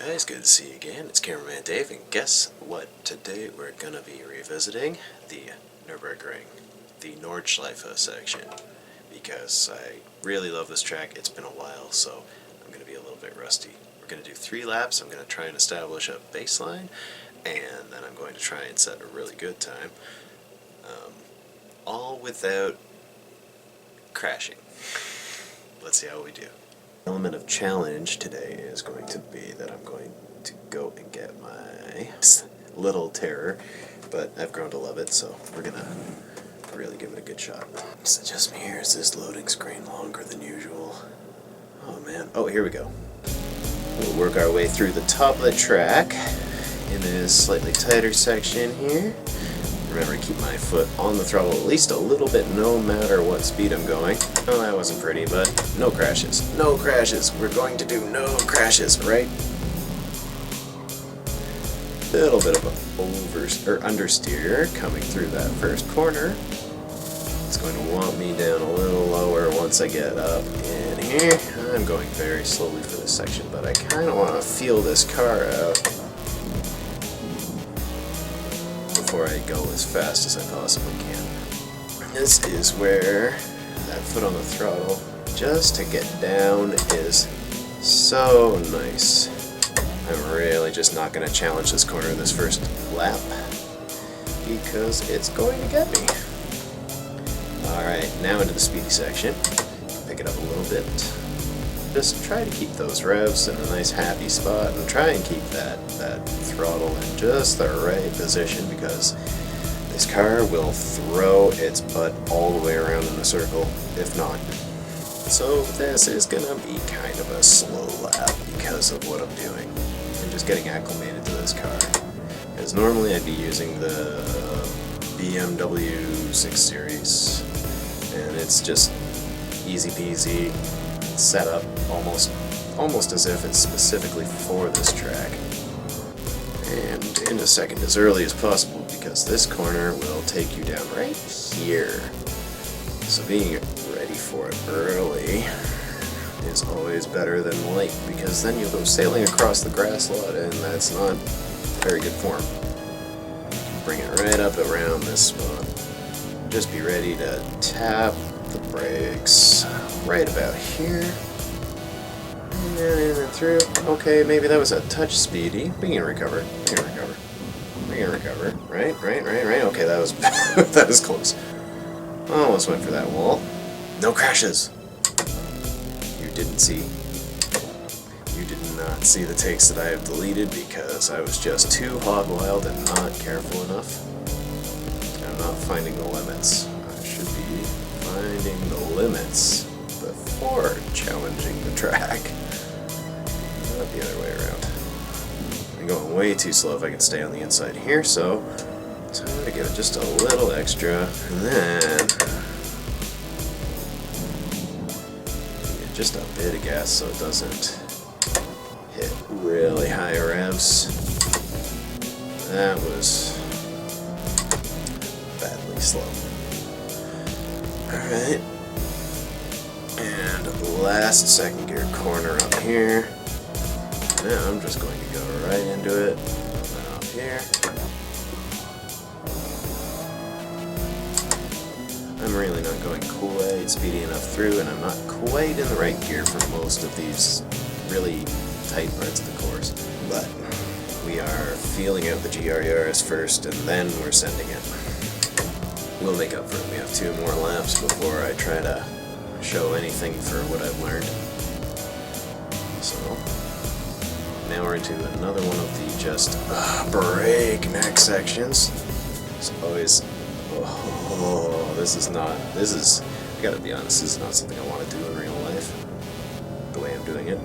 guys, good to see you again. It's Cameraman Dave, and guess what? Today we're going to be revisiting the Nurburgring, the Nordschleife section, because I really love this track. It's been a while, so I'm going to be a little bit rusty. We're going to do 3 laps. I'm going to try and establish a baseline, and then I'm going to try and set a really good time, all without crashing. Let's see how we do. Element of challenge today is going to be that I'm going to go and get my little terror, but I've grown to love it, so we're gonna really give it a good shot. Is it just me here? Is this loading screen longer than usual? Oh man. Oh, here we go. We'll work our way through the top of the track in this slightly tighter section here. Remember to keep my foot on the throttle at least a little bit no matter what speed I'm going. Oh, that wasn't pretty, but no crashes. No crashes. We're going to do no crashes, right? Little bit of an understeer coming through that first corner. It's going to want me down a little lower once I get up in here. I'm going very slowly for this section, but I kind of want to feel this car out before I go as fast as I possibly can. This is where that foot on the throttle, just to get down, is so nice. I'm really just not going to challenge this corner this first lap, because it's going to get me. Alright, now into the speedy section. Pick it up a little bit. Just try to keep those revs in a nice happy spot, and try and keep that throttle in just the right position, because this car will throw its butt all the way around in a circle, if not. So this is gonna be kind of a slow lap because of what I'm doing. I'm just getting acclimated to this car. Because normally I'd be using the BMW 6 Series, and it's just easy peasy. Set up almost as if it's specifically for this track. And into second as early as possible, because this corner will take you down right here. So being ready for it early is always better than late, because then you'll go sailing across the grass lot, and that's not very good form. Bring it right up around this spot. Just be ready to tap the brakes right about here. And then through. Okay, maybe that was a touch speedy. We can recover. We can recover. We can recover. Right. Okay, that was that was close. Almost went for that wall. No crashes. You didn't see. You did not see the takes that I have deleted because I was just too hog wild and not careful enough. I'm not finding the limits. I should be finding the limits before challenging the track. Not the other way around. I'm going way too slow if I can stay on the inside here, so time to give it just a little extra, and then get just a bit of gas so it doesn't hit really high revs. That was badly slow. Alright. And last second gear corner up here. Now I'm just going to go right into it. And up here. I'm really not going quite speedy enough through, and I'm not quite in the right gear for most of these really tight parts of the course. But we are feeling out the GR Yaris first, and then we're sending it. We'll make up for it. We have 2 more laps before I try to show anything for what I've learned. So now we're into another one of the just breakneck sections. It's always, I gotta be honest, this is not something I want to do in real life, the way I'm doing it.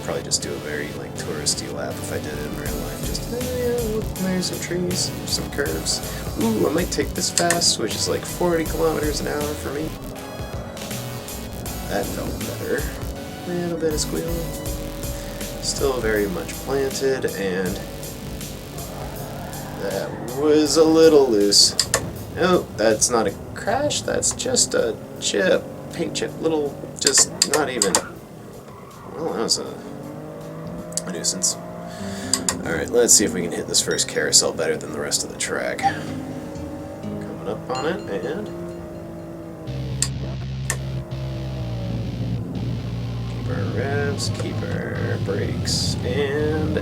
Probably just do a very touristy lap if I did it in real life. Just, yeah, look, there's some trees, some curves. Ooh, I might take this fast, which is like 40 kilometers an hour for me. That felt better. A little bit of squeal. Still very much planted, and that was a little loose. No, that's not a crash, that's just a chip. Paint chip, little, just not even. Well, that was a nuisance. Alright, let's see if we can hit this first carousel better than the rest of the track. Coming up on it, and... keep our revs, keep our brakes, and...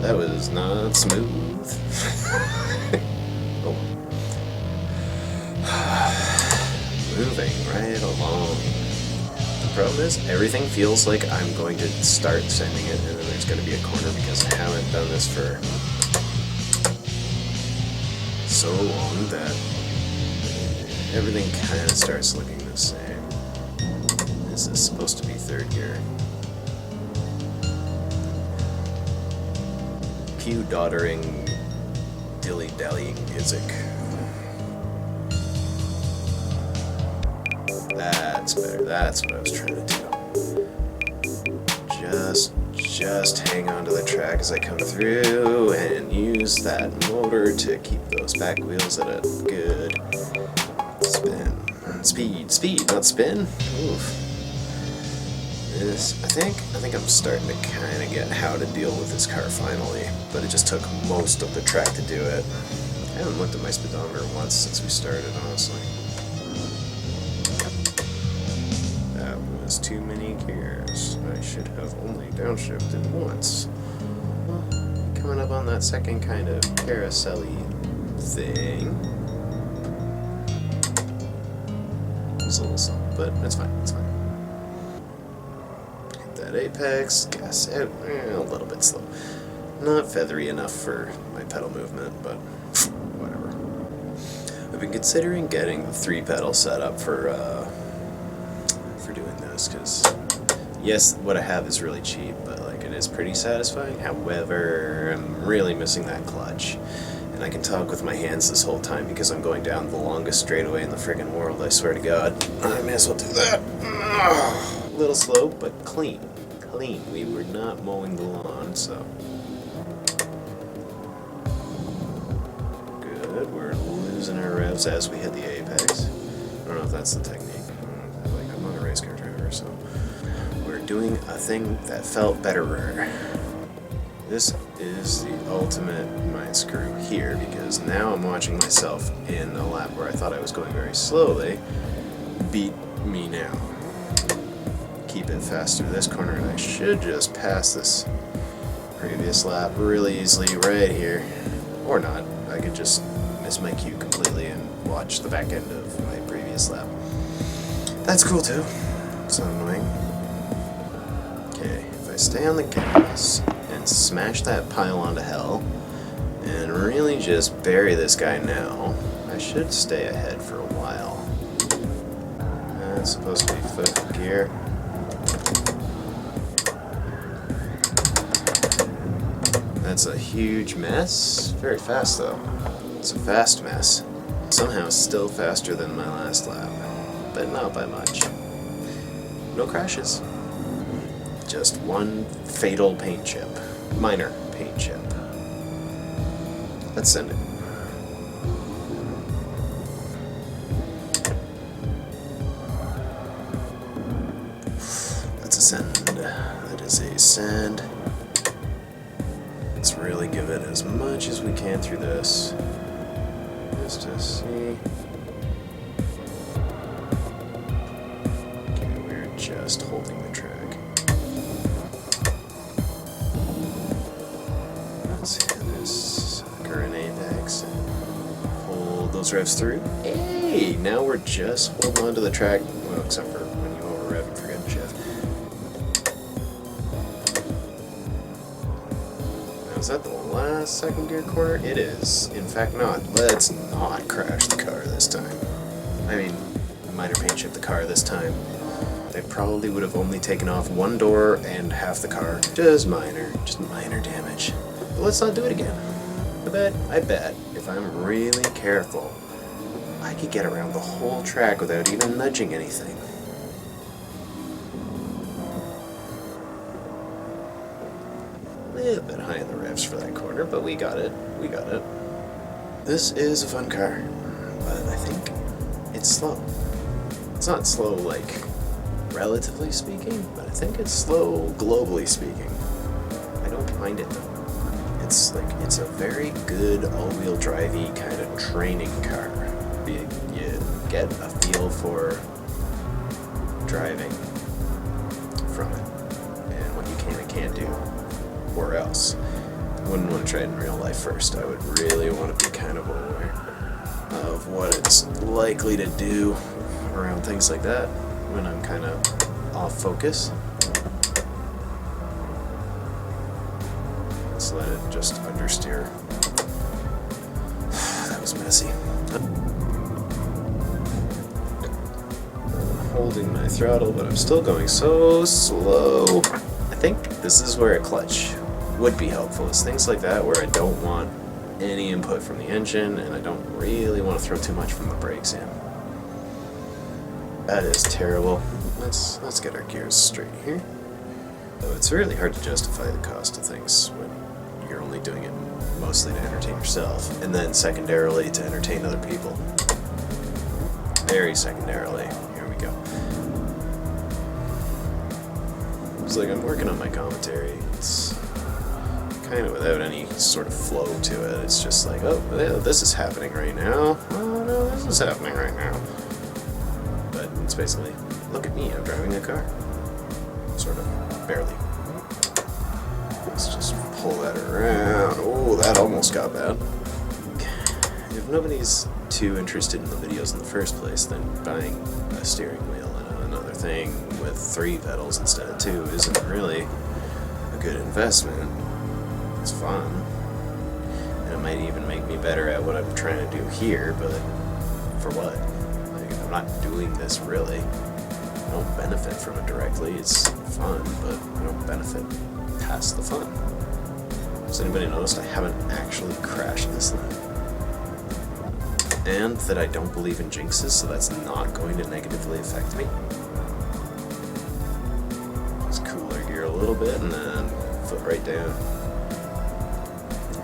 that was not smooth. Oh. Moving right along. The problem is, everything feels like I'm going to start sending it, and then there's going to be a corner because I haven't done this for so long that everything kind of starts looking the same. This is supposed to be third gear. Cue doddering, dilly-dallying music. That's better. That's what I was trying to do. Just hang on to the track as I come through and use that motor to keep those back wheels at a good spin. Speed, not spin. Oof. I think I'm starting to kind of get how to deal with this car finally, but it just took most of the track to do it. I haven't looked at my speedometer once since we started, honestly. That was too many gears. I should have only downshifted once. Well, coming up on that second kind of carousel-y thing. It's a little slow, but it's fine, it's fine. Hit that apex, gas out, a little bit slow. Not feathery enough for my pedal movement, but whatever. I've been considering getting the 3-pedal setup for doing this, because yes, what I have is really cheap, but like it is pretty satisfying. However, I'm really missing that clutch, and I can talk with my hands this whole time because I'm going down the longest straightaway in the friggin' world. I swear to God, I may as well do that. A little slow, but clean. We were not mowing the lawn, so good. We're losing our revs as we hit the apex. I don't know if that's the technique. Like, I'm not a race car driver, so we're doing a thing that felt better. This is the ultimate mind screw here, because now I'm watching myself in a lap where I thought I was going very slowly beat me now. Keep it faster this corner, and I should just pass this previous lap really easily right here. Or not. I could just miss my cue completely and watch the back end of my previous lap. That's cool too. It's not annoying. Okay, if I stay on the gas and smash that pile onto hell and really just bury this guy now, I should stay ahead for a while. That's supposed to be fifth gear. That's a huge mess. Very fast though. It's a fast mess. Somehow still faster than my last lap, but not by much. No crashes. Just one fatal paint chip. Minor paint chip. Let's send it. That's a send. That is a send. Let's really give it as much as we can through this. Just to see. Okay, we're just holding the track. Let's hit this sucker in apex and hold those revs through. Hey, now we're just holding onto the track. Well, except for when you over rev and forget to shift. Is that the last second gear corner? It is. In fact, not. Let's not crash the car this time. I mean, minor paint chip the car this time. They probably would have only taken off one door and half the car. Just minor damage. But let's not do it again. I bet if I'm really careful, I could get around the whole track without even nudging anything. A little bit high in the revs for that corner, but we got it. This is a fun car, but I think it's slow. It's not slow, like, relatively speaking, but I think it's slow globally speaking. behind it though. It's a very good all-wheel drivey kind of training car. You get a feel for driving from it and what you can and can't do, or else. I wouldn't want to try it in real life first. I would really want to be kind of aware of what it's likely to do around things like that when I'm kind of off focus. Let's let it just understeer. That was messy. I'm holding my throttle, but I'm still going so slow. I think this is where a clutch would be helpful. It's things like that where I don't want any input from the engine and I don't really want to throw too much from the brakes in. That is terrible. Let's get our gears straight here. So it's really hard to justify the cost of things when you're only doing it mostly to entertain yourself, and then secondarily to entertain other people. Very secondarily. Here we go. It's like I'm working on my commentary. It's kind of without any sort of flow to it. It's just like, oh, this is happening right now. Oh no, this is happening right now. But it's basically, look at me, I'm driving a car. Sort of, barely. Let's just pull that around. Oh, that almost got bad. If nobody's too interested in the videos in the first place, then buying a steering wheel and another thing with 3 pedals instead of 2 isn't really a good investment. It's fun, and it might even make me better at what I'm trying to do here, but for what? Like, I'm not doing this really. I don't benefit from it directly. It's fun, but I don't benefit past the fun. Has anybody noticed I haven't actually crashed this thing? And that I don't believe in jinxes, so that's not going to negatively affect me. Just cool our gear a little bit and then foot right down.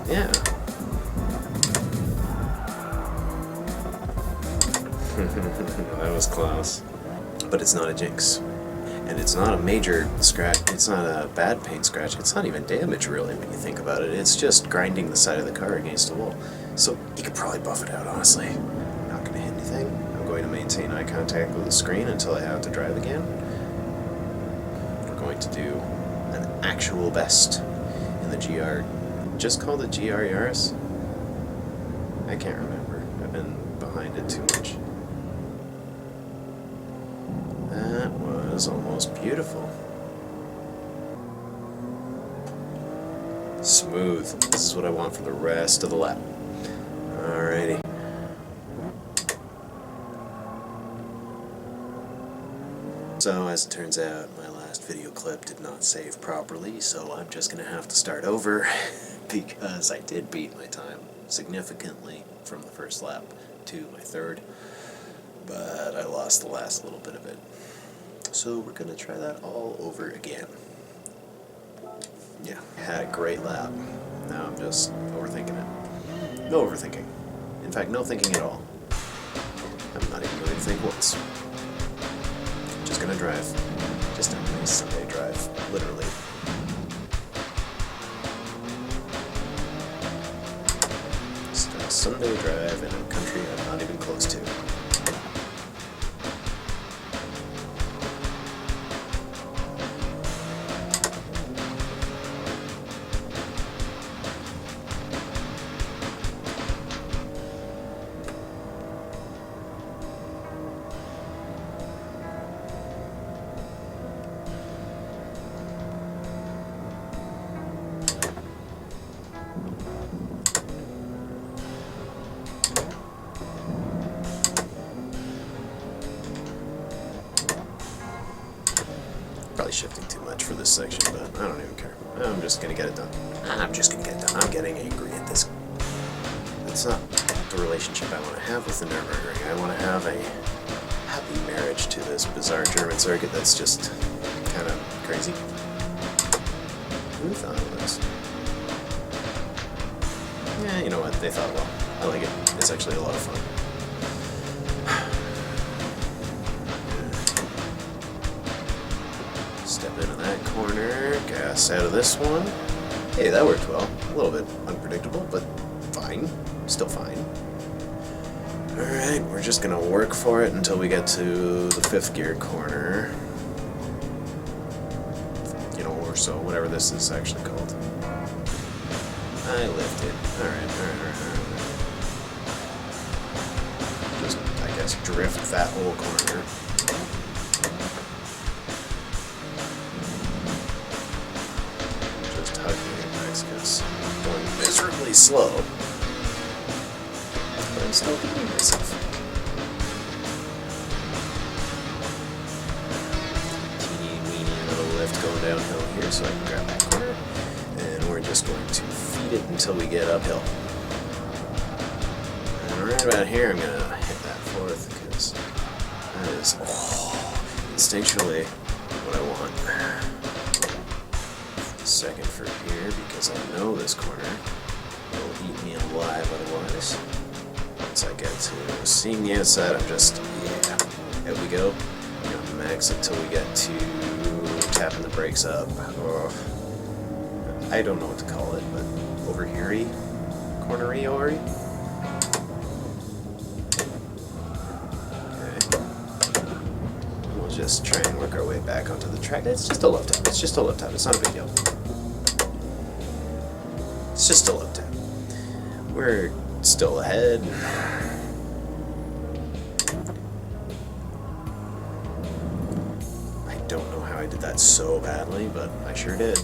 Yeah. That was close. But it's not a jinx. And it's not a major scratch, it's not a bad paint scratch, it's not even damage really when you think about it. It's just grinding the side of the car against a wall. So you could probably buff it out, honestly. I'm not going to hit anything. I'm going to maintain eye contact with the screen until I have to drive again. We're going to do an actual best in the GR. Just called it GR Yaris? I can't remember. I've been behind it too much. That was almost beautiful. Smooth. This is what I want for the rest of the lap. Alrighty. So, as it turns out, my last video clip did not save properly, so I'm just going to have to start over because I did beat my time significantly from the first lap to my third, but I lost the last little bit of it. So we're going to try that all over again. Yeah, had a great lap. Now I'm just overthinking it. No overthinking. In fact, no thinking at all. I'm not even going to think once. Just going to drive. Just a nice Sunday drive, literally. Just a Sunday drive in a country I'm not even close to. Probably shifting too much for this section, but I don't even care. I'm just gonna get it done. I'm getting angry at this. It's not the relationship I want to have with the Nurburgring. I want to have a happy marriage to this bizarre German circuit that's just kind of crazy. Who thought of this? Yeah, you know what? They thought well. I like it. It's actually a lot of fun. Step into that corner, gas out of this one. Hey, that worked well. A little bit unpredictable, but fine. Still fine. Alright, we're just gonna work for it until we get to the 5th gear corner. You know, or so, whatever this is actually called. I lifted. Alright. Just, I guess, drift that whole corner. Just hug the apex, because I'm going miserably slow. But I'm still beating myself. Teeny weeny little lift going downhill here so I can grab that corner. And we're just going to feed it until we get uphill. And right about here I'm going to hit that 4th because that is instinctually what I want. 2nd for here because I know this corner will eat me alive otherwise. Once I get to seeing the outside, I'm just, yeah, out we go. I'm going to max it till we get to tapping the brakes up. I don't know what to call it, but over here-y? Corner-y, or-y? Okay. We'll just try and work our way back onto the track. It's just a left tap. It's just a left tap. It's not a big deal. It's just a left tap. We're still ahead. I don't know how I did that so badly, but I sure did.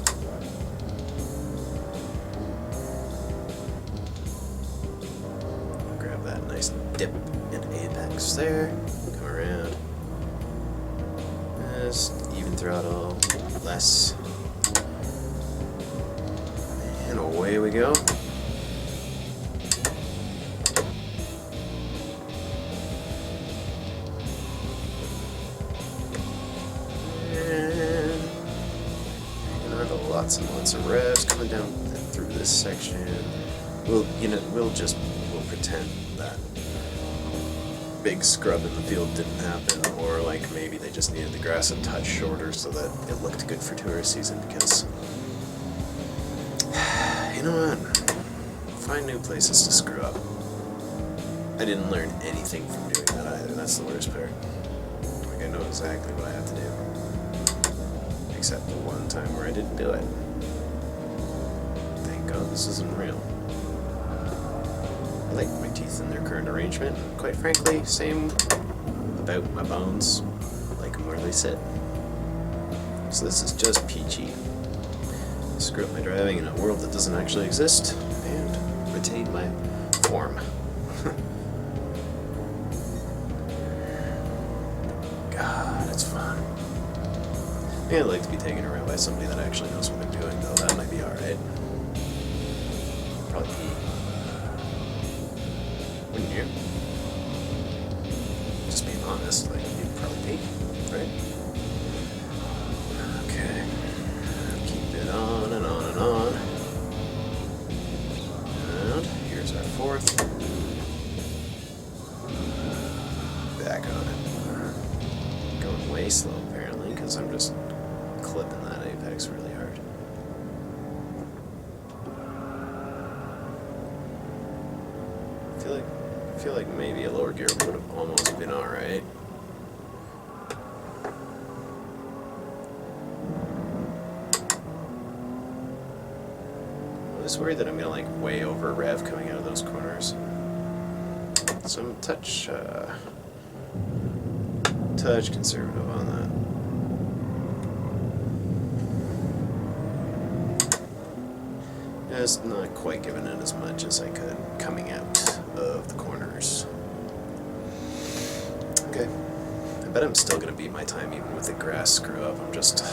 Grab that nice dip and apex there. Come around. Just even throttle, less. And away we go. Lots and lots of revs coming down through this section. We'll pretend that big scrub in the field didn't happen, or like maybe they just needed the grass a touch shorter so that it looked good for tourist season. Because you know what? Find new places to screw up. I didn't learn anything from doing that either. That's the worst part. Like I know exactly what I have to do. Except the one time where I didn't do it. Thank God this isn't real. I like my teeth in their current arrangement. Quite frankly, same about my bones. I like them where they sit. So this is just peachy. Screw up my driving in a world that doesn't actually exist, and retain my form. God, it's fun. I'd like to be taken around by somebody that actually knows what they're doing, though. That might be alright. Probably pee. Wouldn't you? Just being honest, like, you'd probably pee, right? Okay. Keep it on and on and on. And here's our 4th. Back on it. Going way slow, apparently, because I'm just clipping that apex really hard. I feel like maybe a lower gear would have almost been alright. I was worried that I'm gonna like way over rev coming out of those corners. So I'm a touch conservative on that. Just not quite giving it as much as I could coming out of the corners. Okay. I bet I'm still gonna beat my time even with the grass screw up. I'm just,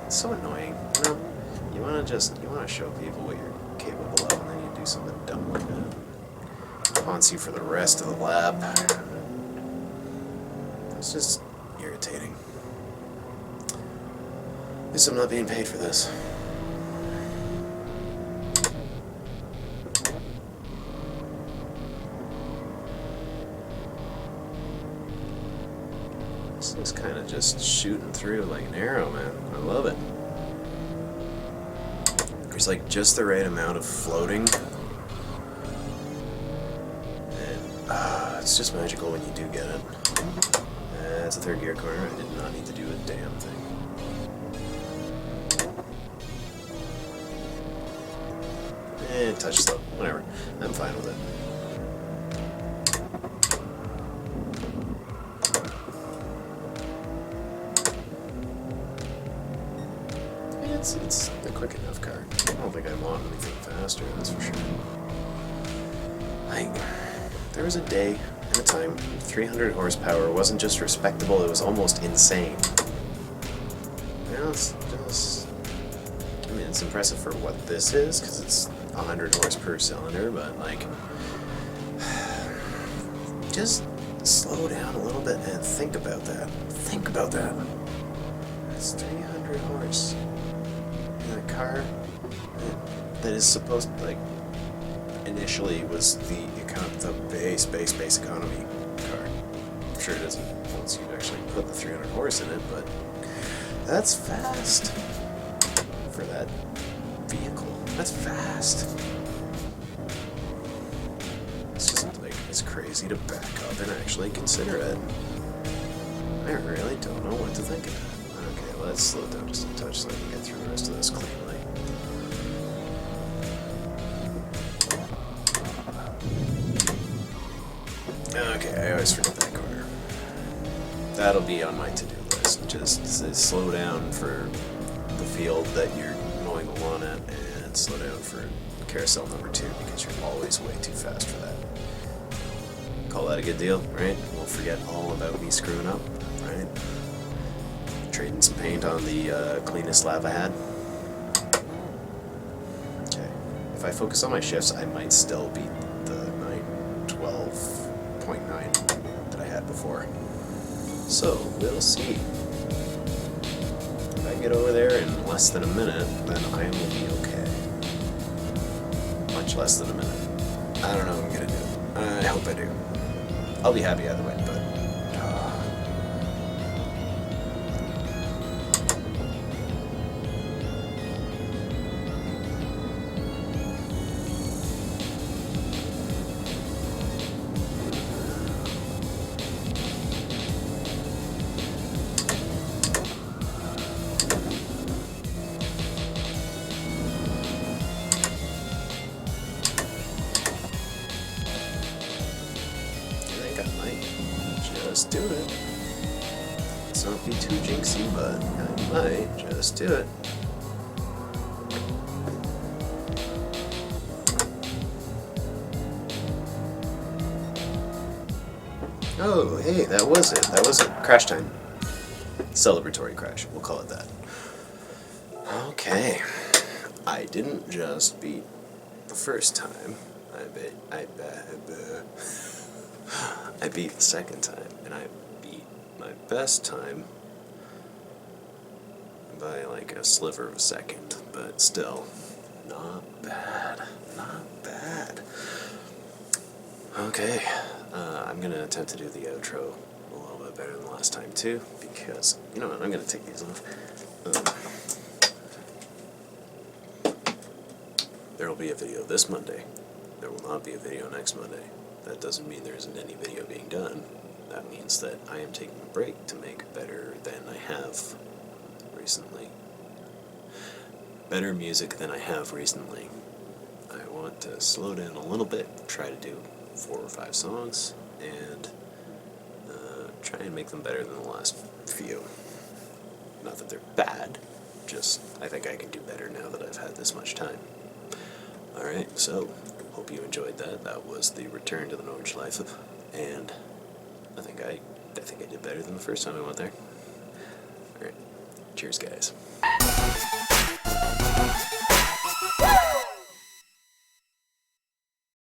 it's so annoying. You know, you wanna show people what you're capable of, and then you do something dumb like that. It haunts you for the rest of the lap. It's just irritating. At least I'm not being paid for this. This thing's kind of just shooting through like an arrow, man. I love it. There's like just the right amount of floating. And it's just magical when you do get it. It's a third gear corner. I did not need to do a damn thing. Touch slow. Whatever. I'm fine with it. It's a quick enough car. I don't think I want anything faster, that's for sure. Like, there was a day and a time, 300 horsepower wasn't just respectable, it was almost insane. Now it's just, I mean, it's impressive for what this is, because it's 100 horse per cylinder, but like, just slow down a little bit and think about that. Think about that. It's 300 horse. In a car that is supposed to, like, initially was the base economy car. I'm sure it isn't once you actually put the 300 horse in it, but that's fast for that vehicle. That's fast. It's just like, it's crazy to back up and actually consider it. I really don't know what to think of that. Okay, let's slow down just a touch so I can get through the rest of this cleanly. Okay, I always forget that corner. That'll be on my to-do list. Just slow down for the field that you're mowing the lawn at, and slow down for carousel number 2 because you're always way too fast for that. Call that a good deal, right? We'll forget all about me screwing up, right? Trading some paint on the cleanest lap I had. Okay. If I focus on my shifts, I might still beat the 912.9 that I had before. So, we'll see. If I get over there in less than a minute, then I will be okay. Much less than a minute. I don't know what I'm gonna do. I hope I do. I'll be happy either way, but... Just do it. Let's not be too jinxy, but I might just do it. Oh, hey, that was it. That was it. Crash time. Celebratory crash. We'll call it that. Okay. I didn't just beat the first time. I beat the second time, and I beat my best time by like a sliver of a second, but still, not bad, not bad. Okay, I'm gonna attempt to do the outro a little bit better than the last time too, because, you know what, I'm gonna take these off. There will be a video this Monday. There will not be a video next Monday. That doesn't mean there isn't any video being done. That means that I am taking a break to make better than I have recently. Better music than I have recently. I want to slow down a little bit, try to do 4 or 5 songs, and try and make them better than the last few. Not that they're bad, just I think I can do better now that I've had this much time. Alright, so hope you enjoyed that. That was the return to the Nordschleife, and I think I did better than the first time I went there. Alright, cheers guys.